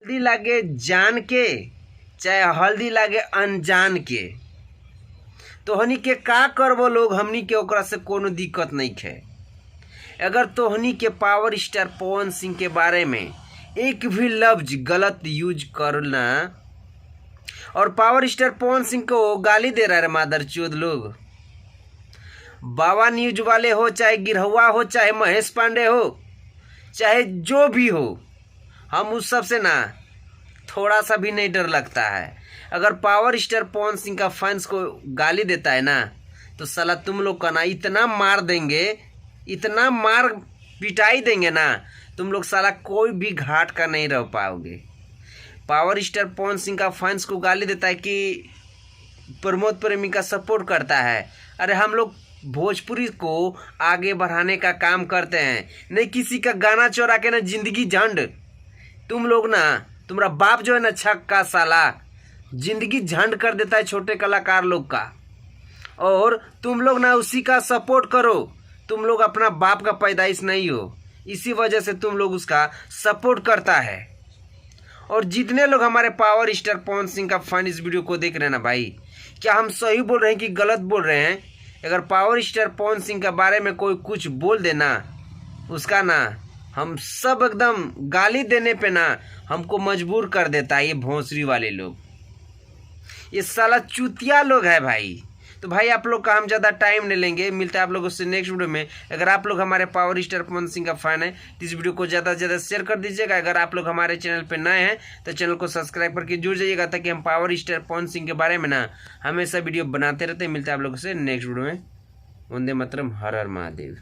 हल्दी लागे जान के चाहे हल्दी लागे अनजान के, तोहनी के का करबो लोग, हमनी के ओकरा से कोनो दिक्कत नहीं है। अगर तोहनी के पावर स्टार पवन सिंह के बारे में एक भी लफ्ज गलत यूज करना, और पावर स्टार पवन सिंह को गाली दे रहा है मादरचोद लोग, बाबा न्यूज वाले हो चाहे गिरहुआ हो चाहे महेश पांडे हो चाहे जो भी हो, हम उस सब से ना थोड़ा सा भी नहीं डर लगता है। अगर पावर स्टार पवन सिंह का फैंस को गाली देता है ना, तो साला तुम लोग का ना इतना मार देंगे, इतना मार पिटाई देंगे ना, तुम लोग साला कोई भी घाट का नहीं रह पाओगे। पावर स्टार पवन सिंह का फैंस को गाली देता है कि प्रमोद प्रेमी का सपोर्ट करता है। अरे हम लोग भोजपुरी को आगे बढ़ाने का काम करते हैं, नहीं किसी का गाना चोरा के ना जिंदगी झंड। तुम लोग ना, तुम्हारा बाप जो है ना छक्का साला जिंदगी झंड कर देता है छोटे कलाकार लोग का, और तुम लोग ना उसी का सपोर्ट करो। तुम लोग अपना बाप का पैदाइश नहीं हो, इसी वजह से तुम लोग उसका सपोर्ट करता है। और जितने लोग हमारे पावर स्टार पवन सिंह का फैन इस वीडियो को देख रहे हैं ना भाई, क्या हम सही बोल रहे हैं कि गलत बोल रहे हैं? अगर पावर स्टार पवन सिंह के बारे में कोई कुछ बोल देना, उसका ना हम सब एकदम गाली देने पे ना हमको मजबूर कर देता है ये भोंसरी वाले लोग, ये साला चूतिया लोग है भाई। तो भाई आप लोग का हम ज़्यादा टाइम नहीं लेंगे, मिलता है आप लोगों से नेक्स्ट वीडियो में। अगर आप लोग हमारे पावर स्टार पवन सिंह का फैन है तो इस वीडियो को ज़्यादा से ज़्यादा शेयर कर दीजिएगा। अगर आप लोग हमारे चैनल पे नए हैं तो चैनल को सब्सक्राइब करके जुड़ जाइएगा, ताकि हम पावर स्टार पवन सिंह के बारे में ना हमेशा वीडियो बनाते रहते हैं। मिलता है आप लोगों से नेक्स्ट वीडियो में। वंदे मातरम, हर हर महादेव।